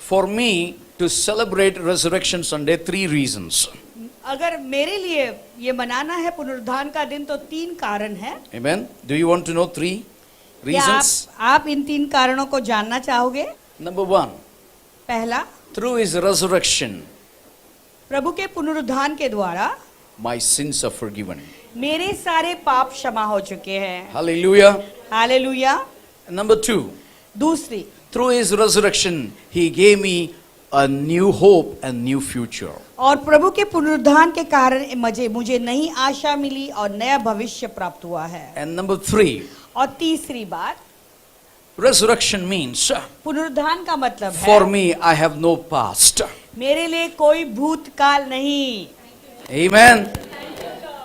For me to celebrate Resurrection Sunday, 3 reasons. अगर मेरे लिए ये मनाना है पुनरुत्थान का दिन तो 3 कारण हैं। Amen. Do you want to know 3 क्या reasons? आप इन 3 कारणों को जानना चाहोगे? Number 1, पहला, through his resurrection, प्रभु के पुनरुत्थान के द्वारा my sins are forgiven. मेरे सारे पाप क्षमा हो चुके हैं। Hallelujah. हालेलुया। Number 2, दूसरी, through his resurrection, he gave me a new hope and new future. और प्रभु के पुनरुत्थान के कारण मुझे नई आशा मिली और नया भविष्य प्राप्त हुआ है। And number 3, और तीसरी बात, resurrection means पुनरुत्थान का मतलब for है me I have no past. मेरे लिए कोई भूतकाल नहीं। Amen.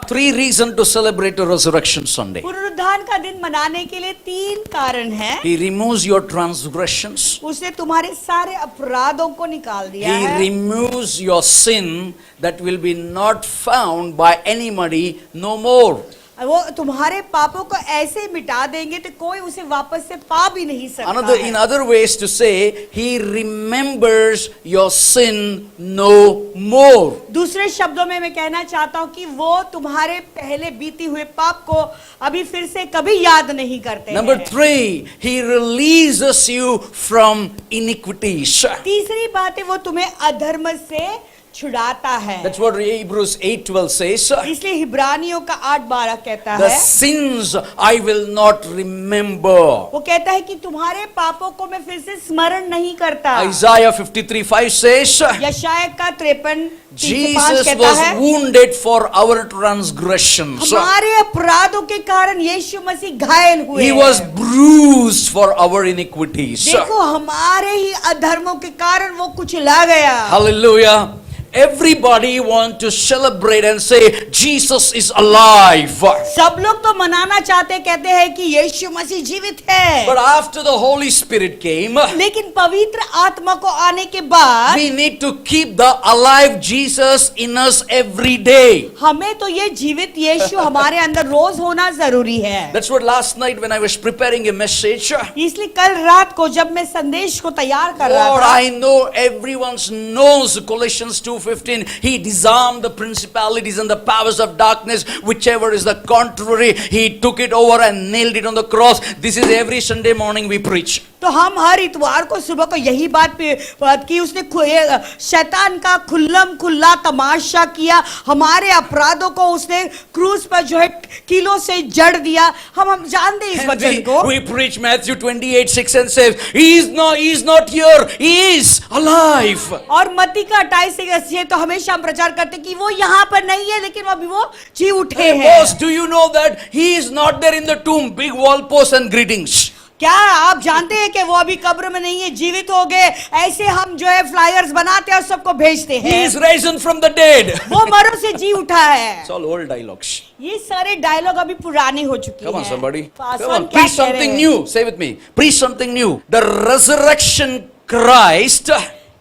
3 reasons to celebrate a Resurrection Sunday. पुनरुत्थान का दिन मनाने के लिए 3 कारण हैं। He removes your transgressions. उसने तुम्हारे सारे अपराधों को निकाल दिया He है। removes your sin that will be not found by anybody no more. वो तुम्हारे पापों को ऐसे मिटा देंगे तो कोई उसे वापस से पा भी नहीं सकता In है। other ways to say, he remembers your sin no more. दूसरे शब्दों में मैं कहना चाहता हूँ कि वो तुम्हारे पहले बीती हुए पाप को अभी फिर से कभी याद नहीं करते Number हैं। 3, he releases you from iniquities. तीसरी बात है वो तुम्हें अधर्म से छुड़ाता है। That's what Hebrews 8:12 says. इसलिए हिब्रानियों का 8:12 कहता The है, sins I will not remember. वो कहता है कि तुम्हारे पापों को मैं फिर से स्मरण नहीं करता। Isaiah 53:5 says, यशायाह का 53:5 Jesus कहता was है, wounded for our transgressions. हमारे अपराधों के कारण यीशु मसीह घायल हुए। He was bruised for our iniquities. देखो हमारे ही अधर्मों के कारण वो कुचला गया। Hallelujah. Everybody want to celebrate and say Jesus is alive. सब लोग तो मनाना चाहते कहते हैं कि यीशु मसीह जीवित है। But after the Holy Spirit came, लेकिन पवित्र आत्मा को आने के बाद we need to keep the alive Jesus in us every day. हमें तो ये जीवित यीशु हमारे अंदर रोज होना जरूरी है। That's what last night when I was preparing a message, इसलिए कल रात को जब मैं संदेश को तैयार कर रहा Lord, था, I know everyone knows Colossians 2:15. He disarmed the principalities and the powers of darkness, whichever is the contrary. He took it over and nailed it on the cross. This is every Sunday morning we preach. तो हम हर इतवार को सुबह को यही बात की उसने शैतान का खुल्लम खुल्ला तमाशा किया। हमारे अपराधों को उसने क्रूस पर जो है किलो से जड़ दिया। हम जानते हैं इस वचन को। We preach Matthew 28:6 and says, He is not here. He is alive. और मत्ती का 28:8 तो हमेशा हम प्रचार करते कि वो यहाँ पर नहीं है लेकिन अभी वो जी उठे हैं। Boss, do you know that He is not there in the tomb? Big wall posts and greetings. क्या आप जानते हैं कि वो अभी कब्र में नहीं है, जीवित हो गए? ऐसे हम जो है फ्लायर्स बनाते हैं और सबको भेजते He हैं। is risen from the dead. वो मरों से जी उठा है। It's all old dialogues. ये सारे डायलॉग अभी पुराने हो चुके हैं। Come on, somebody. Paswan Come on, क्या preach कह रहे something हैं? new. Say with me. Preach something new. The resurrection Christ,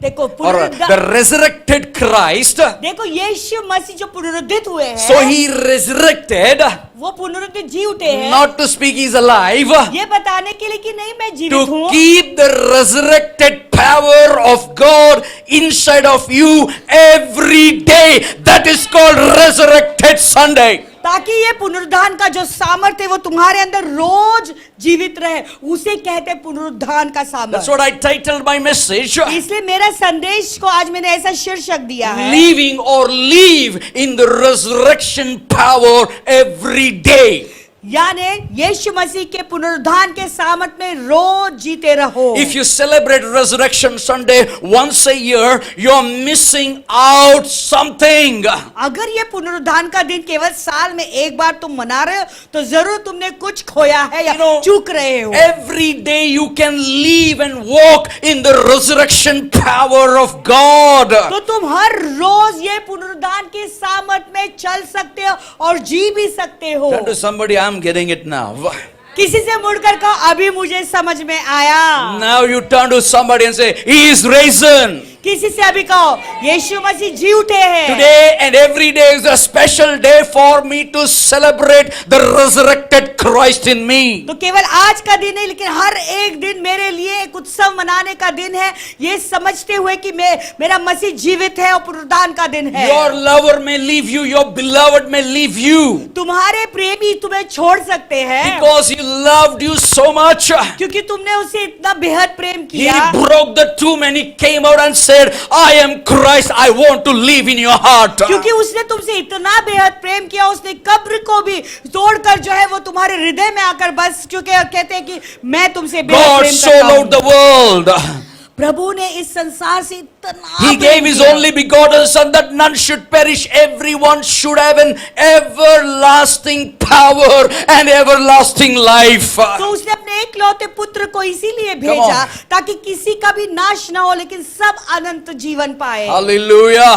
देखो or the resurrected Christ. देखो यीशु मसीह जो पुनरुत्थित हुए हैं, So He resurrected, वो पुनरुत्थित जी उठे हैं। not to speak He's alive, ये बताने के लिए कि नहीं मैं जीवित to हूँ, keep the resurrected power of God inside of you every day. That is called Resurrected Sunday. ताकि ये पुनरुत्थान का जो सामर्थ्य है वो तुम्हारे अंदर रोज जीवित रहे, उसे कहते हैं पुनरुत्थान का That's सामर्थ्य। what I titled my message. इसलिए मेरा संदेश को आज मैंने ऐसा शीर्षक दिया है, Living or live in the resurrection power every day. यानी यीशु मसीह के पुनरुत्थान के सामर्थ में रोज जीते रहो। If you celebrate Resurrection Sunday once a year, you're missing out something. अगर ये पुनरुत्थान का दिन केवल साल में एक बार तुम मना रहे हो तो जरूर तुमने कुछ खोया है या चूक रहे हो। Every day you can live and walk in the resurrection power of God. तो तुम हर रोज ये पुनरुत्थान के सामर्थ में चल सकते हो और जी भी सकते हो। Turn to somebody, I'm getting it now. किसी से मुड़कर कहो अभी मुझे समझ में आया। Now you turn to somebody and say, He is risen. किसी से अभी कहो यीशु मसीह जी उठे हैं। Today and every day is a special day for me to celebrate the resurrected Christ in me. तो केवल आज का दिन नहीं लेकिन हर एक दिन मेरे लिए एक उत्सव मनाने का दिन है, ये समझते हुए कि मेरा मसीह जीवित है और पुनरुत्थान का दिन है। Your lover may leave you, your beloved may leave you, तुम्हारे प्रेमी तुम्हें छोड़ सकते हैं because he loved you so much. क्योंकि तुमने उसे इतना बेहद प्रेम He किया। broke the tomb and he came out and said, I am Christ, I want to live in your heart. क्योंकि उसने तुमसे इतना बेहद प्रेम किया, उसने कब्र को भी तोड़कर जो है वो तुम्हारे हृदय में आकर बस चुके और कहते हैं कि मैं तुमसे बेहद God प्रेम so करता हूं। loved the world. प्रभु ने इस संसार से इतना He प्रेम gave his किया। only begotten Son that none should perish, everyone should have an everlasting power and everlasting life. तो उसने अपने एकलौते पुत्र को इसीलिए भेजा ताकि किसी का भी नाश ना हो लेकिन सब अनंत जीवन पाए। Hallelujah.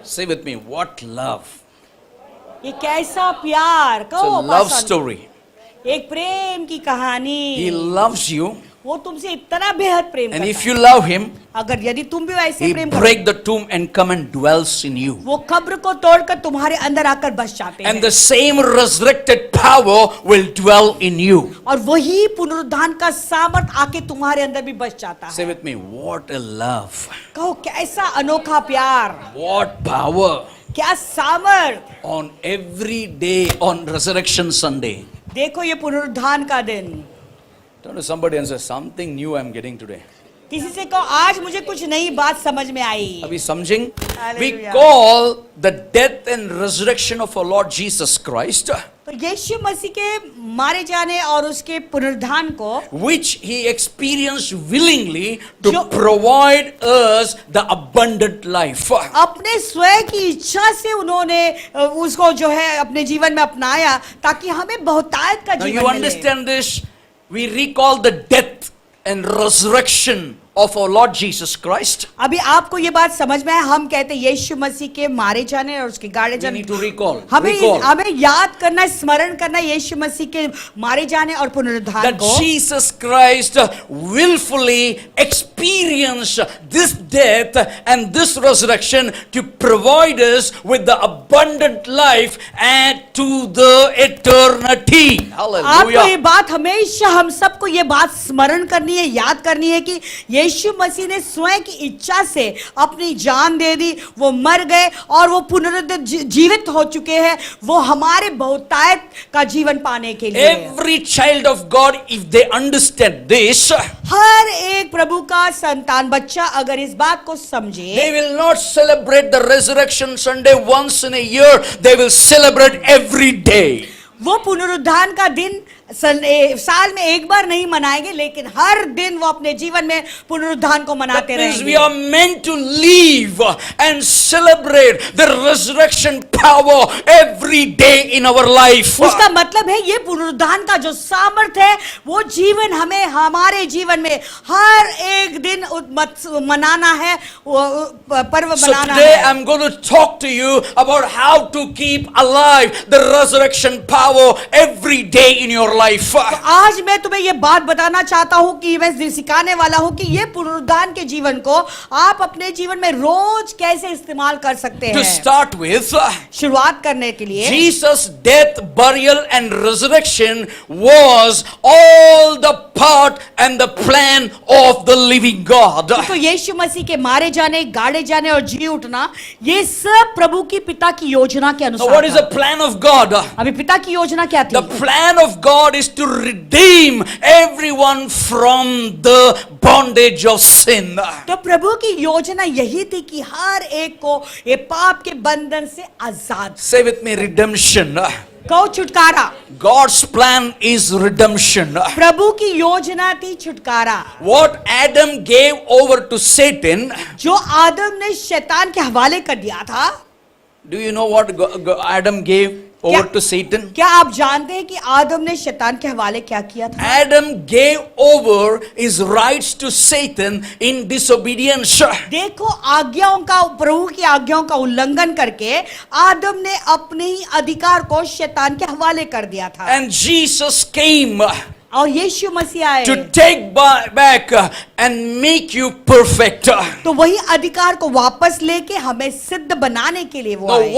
Say with me, what love. ये कैसा प्यार, It's a कहो love पासन। story. एक प्रेम की कहानी। He loves you, वो तुमसे इतना बेहद प्रेम and करता if you love him, है। अगर यदि तुम भी वैसे he प्रेम करो, break the tomb and come and dwells in you. वो कब्र को तोड़कर तुम्हारे अंदर आकर बस जाते And हैं the same resurrected power will dwell in you. और वही पुनरुत्थान का सामर्थ आके तुम्हारे अंदर भी बस जाता है। Say with me, what a love. कहो कैसा अनोखा प्यार, What power. क्या सामर्थ। On every day on Resurrection Sunday. देखो ये पुनरुत्थान का दिन। Turn to somebody and say, something new I'm getting today. किसी से कहो आज मुझे कुछ नई बात समझ में आई। Are we समझें? We Hallelujah. call the death and resurrection of our Lord Jesus Christ, तो यीशु मसीह के मारे जाने और उसके पुनरुत्थान को which he experienced willingly to जो- provide us the abundant life. अपने स्वयं की इच्छा से उन्होंने उसको जो है अपने जीवन में अपनाया ताकि हमें बहुतायत का Now जीवन you मिले। understand this? We recall the death and resurrection of our Lord Jesus Christ. अभी आपको ये बात समझ में है, हम कहते हैं यीशु मसीह के मारे जाने और उसके गाड़े We जाने। need to recall. हमें याद करना, स्मरण करना यीशु मसीह के मारे जाने और पुनरुत्थान That को। Jesus Christ willfully experienced this death and this resurrection to provide us with the abundant life and to the eternity. आपको ये Hallelujah. बात हमेशा हम सबको ये बात स्मरण करनी है, याद करनी है कि यीशु मसीह ने स्वयं की इच्छा से अपनी जान दे दी, वो मर गए और वो जीवित हो चुके हैं, वो हमारे बहुतायत का जीवन पाने के लिए। Every child of God, if they understand this, हर एक प्रभु का संतान बच्चा अगर इस बात को समझे, they will not celebrate the resurrection Sunday once in a year. They will celebrate every day. वो पुनरुत्थान का दिन साल में एक बार नहीं मनाएंगे लेकिन हर दिन वो अपने जीवन में पुनरुत्थान को मनाते That means रहेंगे। we are meant to live and celebrate the resurrection power every day in our life. उसका मतलब है ये पुनरुत्थान का जो सामर्थ्य है वो जीवन हमें हमारे जीवन में हर एक दिन मनाना है, पर्व So मनाना today है। I'm going to talk to you about how to keep alive the resurrection power every day in your life. तो आज मैं तुम्हें ये बात बताना चाहता हूँ कि मैं सिखाने वाला हूँ कि ये पुनरुत्थान के जीवन को आप अपने जीवन में रोज कैसे इस्तेमाल कर सकते To हैं। start with, शुरुआत करने के लिए Jesus' death, burial and resurrection was all the part and the plan of the living God. तो यीशु मसीह के मारे जाने, गाड़े जाने और जी उठना ये सब प्रभु की पिता की योजना के Now अनुसार what is the था। plan of God? अभी पिता की योजना क्या The थी? plan of God is to redeem everyone from the bondage of sin. तो प्रभु की योजना यही थी कि हर एक को ये पाप के बंधन से आजाद। Say with me, redemption. कहो छुटकारा। God's plan is redemption. प्रभु की योजना थी छुटकारा। What Adam gave over to Satan, जो आदम ने शैतान के हवाले कर दिया था, do you know what Adam gave over to Satan? क्या आप जानते हैं कि आदम ने शैतान के हवाले क्या किया था? Adam gave over his rights to Satan in disobedience. देखो आज्ञाओं का, प्रभु की आज्ञाओं का उल्लंघन करके आदम ने अपने ही अधिकार को शैतान के हवाले कर दिया था। And Jesus came और यीशु मसीह आए to take back and make you perfect. तो वही अधिकार को वापस लेके हमें सिद्ध बनाने के लिए वो Now, आए।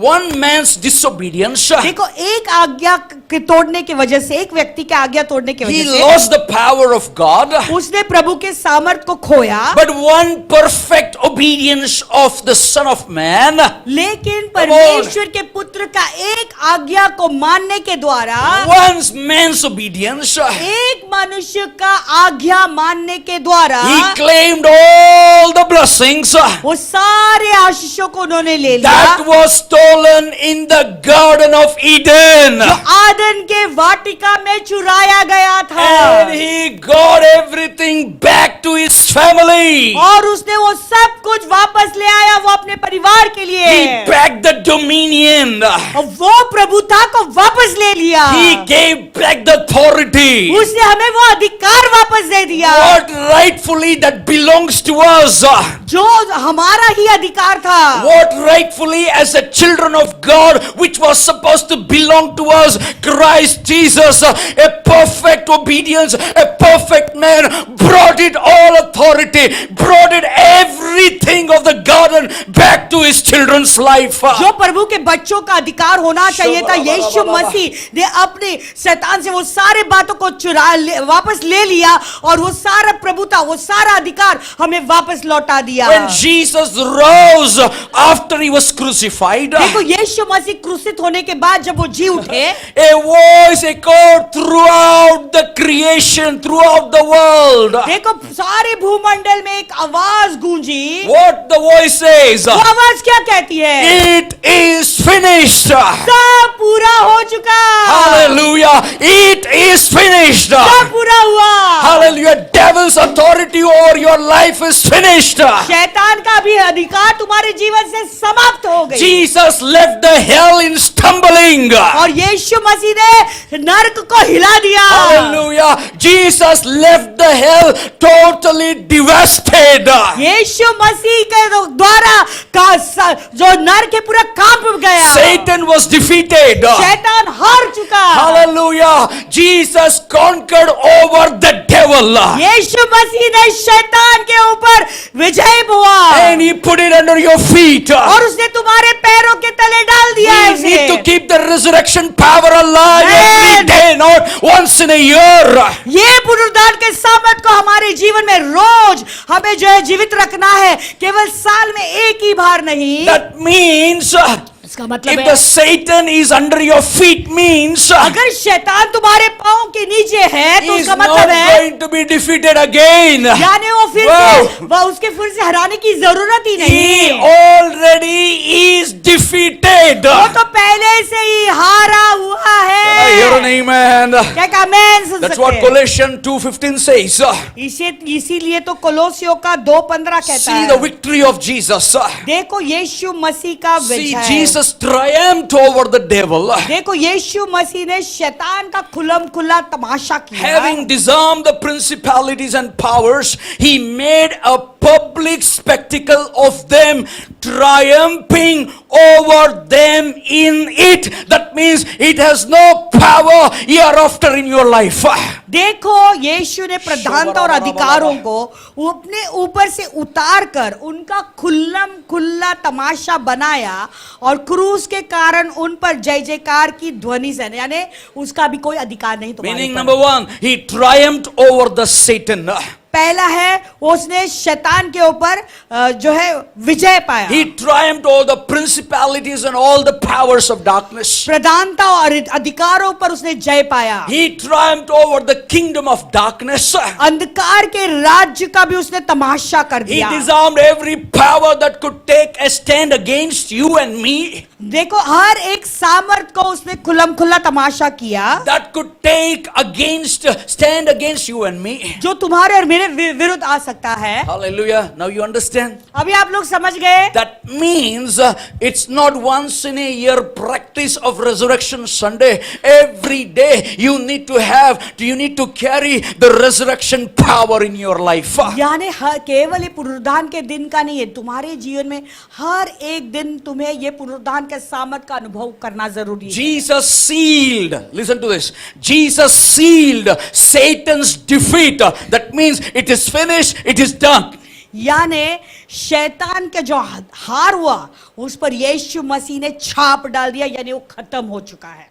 one man's disobedience, देखो एक आज्ञा के तोड़ने की वजह से, एक व्यक्ति के आज्ञा तोड़ने की he वजह से lost the power of God. उसने प्रभु के सामर्थ को खोया। But one perfect obedience of the Son of Man, लेकिन परमेश्वर के पुत्र का एक आज्ञा को मानने के द्वारा, one man's obedience, एक मनुष्य का आज्ञा मानने के द्वारा he claimed all the blessings वो सारे आशीषों को उन्होंने ले लिया that was stolen in the Garden of Eden. जो आदन के वाटिका में चुराया गया था, And he got everything back to his family. और उसने वो सब कुछ वापस ले आया वो अपने परिवार के लिए। He back the dominion. और वो प्रभुता को वापस ले लिया। He gave back the authority. उसने हमें वो अधिकार वापस दे दिया What rightfully that belongs to us. जो हमारा ही अधिकार था। What rightfully as a children of God which was supposed to belong to us. Christ Jesus, a perfect obedience, a perfect man, brought it all authority, brought it everything of the garden back to his children's life. जो प्रभु के बच्चों का अधिकार होना चाहिए था, यीशु मसीह ने अपने शैतान से वो सारे बातों को वापस ले लिया और वो सारा प्रभुता, वो सारा अधिकार हमें वापस लौटा दिया। When Jesus rose after he was crucified, देखो यीशु मसीह क्रूसित होने के बाद जब वो जी उठे, a voice echoed throughout the creation, throughout the world. देखो सारे भूमंडल में एक आवाज गूंजी। What the voice says? वो आवाज क्या कहती है? It is finished. सब पूरा हो चुका। Hallelujah. It is finished. सब पूरा हुआ। Hallelujah. Devil's authority over your life is finished. शैतान का भी अधिकार तुम्हारे जीवन से समाप्त हो गई। Jesus left the hell in stumbling. और यीशु मसीह ने नरक को हिला दिया। Hallelujah. Jesus left the hell totally devastated. यीशु मसीह के द्वारा जो नरक है पूरा कांप गया। Satan was defeated. शैतान हार चुका। Hallelujah. Jesus conquered over the devil. यीशु मसीह ने शैतान के ऊपर विजय हुआ And he put it under your feet. और उसने तुम्हारे पैरों के तले डाल दिया है We उसे। need to keep the resurrection power alive Amen. every day, not once in a year. ये पुनरुद्धान के सामर्थ को हमारे जीवन में रोज हमें जो है जीवित रखना है, केवल साल में एक ही बार नहीं। That means इसका मतलब if है the Satan is under your feet means अगर शैतान तुम्हारे पांव के नीचे है तो he is उसका not मतलब है going to be defeated again. यानी वो फिर Wow. से वह उसके फिर से हराने की जरूरत ही He नहीं। already is defeated. वो तो पहले से ही हारा हुआ I hear an है। amen. क्या आमेन सुन That's सकते what हैं? Colossians 2:15 says. इसीलिए तो कोलोसियों का 2:15 कहता See the है, victory of Jesus. देखो यीशु मसीह का See Vijay. Jesus triumphed over the devil. देखो यीशु मसीह ने शैतान का खुल्लम खुल्ला तमाशा किया। Having disarmed the principalities and powers, he made a public spectacle of them, triumphing over them in it. That means it has no power hereafter in your life. देखो यीशु ने प्रधानता और अधिकारों को अपने ऊपर से उतार कर उनका खुल्लम खुल्ला तमाशा बनाया और क्रूस के कारण उन पर जय जयकार की ध्वनि से, यानी उसका भी कोई अधिकार नहीं तुम्हारे Meaning ऊपर। number one, he triumphed over the Satan. पहला है उसने शैतान के ऊपर जो है विजय पाया। He triumphed over the principalities and all the powers of darkness. प्रधानता और अधिकारों पर उसने जय पाया। He triumphed over the kingdom of darkness. अंधकार के राज्य का भी उसने तमाशा कर He दिया। disarmed every power that could take a stand against you and me. देखो हर एक सामर्थ को उसने खुल्लम खुल्ला तमाशा किया That could take stand against you and me. जो तुम्हारे और मेरे मेरे विरुद्ध आ सकता है। Hallelujah. Now you understand? अभी आप लोग समझ गए? That means it's not once in a year practice of Resurrection Sunday. Every day you need to carry the resurrection power in your life. यानी केवल ये पुनरुद्धान के दिन का नहीं है, तुम्हारे जीवन में हर एक दिन तुम्हें ये पुनरुद्धान के सामर्थ का अनुभव करना जरूरी है। Jesus sealed, listen to this, Jesus sealed Satan's defeat. That means it is finished, it is done. यानी शैतान के जो हार हुआ उस पर यीशु मसीह ने छाप डाल दिया, यानी वो खत्म हो चुका है।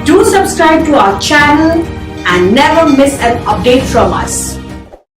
Do subscribe to our channel and never miss an update from us.